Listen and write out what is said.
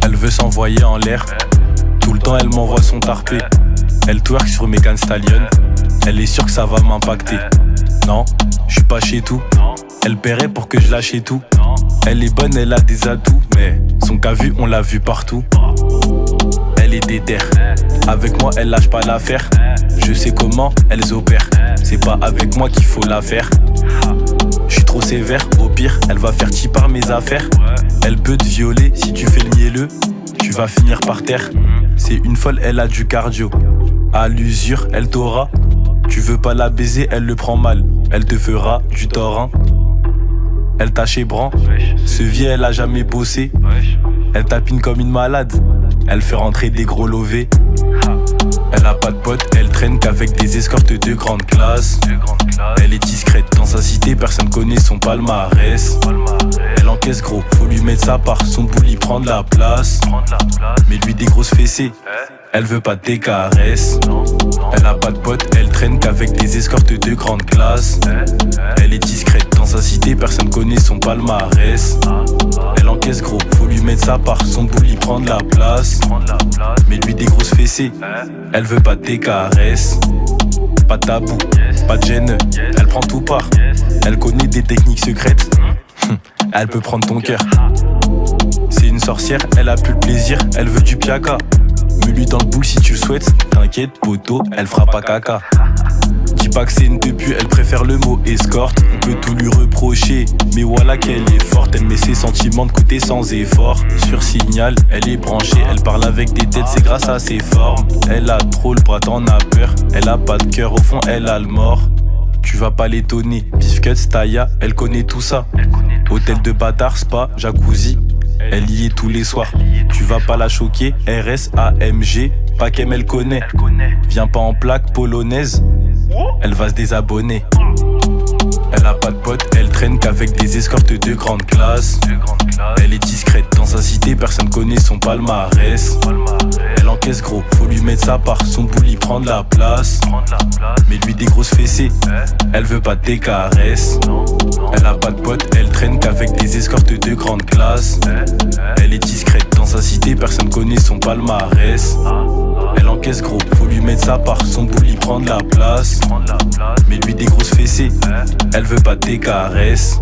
Elle veut s'envoyer en l'air. Tout le temps elle m'envoie son tarpé. Elle twerk sur Megan Stallion. Elle est sûre que ça va m'impacter. Non, je suis pas chez tout. Elle paierait pour que je lâche et tout. Elle est bonne, elle a des atouts. Mais son cas vu, on l'a vu partout. Elle est déterre. Avec moi, elle lâche pas l'affaire. Je sais comment elles opèrent. C'est pas avec moi qu'il faut la faire. Je suis trop sévère, au pire, elle va faire chi par mes affaires. Elle peut te violer si tu fais le mielleux. Tu vas finir par terre. C'est une folle, elle a du cardio. À l'usure, elle t'aura. Tu veux pas la baiser, elle le prend mal. Elle te fera du tort, hein. Elle t'a chébran. Ce vie, elle a jamais bossé. Elle tapine comme une malade. Elle fait rentrer des gros lovés. Elle a pas de potes, elle traîne qu'avec des escortes de grande classe. Elle est discrète dans sa cité, personne connaît son palmarès. Elle encaisse gros, faut lui mettre sa part. Son boule y prend de la place. Mais lui des grosses fessées. Elle veut pas tes caresses. Elle a pas de potes, elle traîne qu'avec des escortes de grande classe. Elle est discrète dans sa cité, personne connaît son palmarès. Elle encaisse gros, faut lui mettre sa part. Son boule y prend de la place. Mais lui des grosses fessées. Elle veut pas tes caresses. Pas de tabou, pas de gêne. Elle prend tout part. Elle connaît des techniques secrètes. Elle peut prendre ton cœur. C'est une sorcière, elle a plus le plaisir. Elle veut du piaka. Mets-lui dans le boule si tu le souhaites. T'inquiète, poteau, elle fera pas caca. Dis pas que c'est une tepu, elle préfère le mot escorte. On peut tout lui reprocher, mais voilà qu'elle est forte. Elle met ses sentiments de côté sans effort. Sur signal, elle est branchée. Elle parle avec des têtes, c'est grâce à ses formes. Elle a trop le bras, t'en as peur. Elle a pas de cœur, au fond elle a le mort. Tu vas pas l'étonner, Beef Cuts, Taya, elle connaît tout ça. Hôtel de bâtard, spa, jacuzzi. Elle y est tous les soirs. Tu vas pas la choquer, RS, AMG, pas qu'elle elle connaît. Viens pas en plaque polonaise, elle va se désabonner. Elle a pas de potes, elle traîne qu'avec des escortes de grande classe. Elle est discrète dans sa cité, personne connaît son palmarès. Elle encaisse gros, faut lui mettre sa part. Son boule y prend de la place. Mais lui des grosses fessées. Elle veut pas tes caresses. Elle a pas de potes, elle traîne qu'avec des escortes de grande classe. Elle est discrète dans sa cité, personne connaît son palmarès. Elle encaisse gros, faut lui mettre sa part. Son boule y prend de la place. Mais lui des grosses fessées. Elle veut pas tes caresses.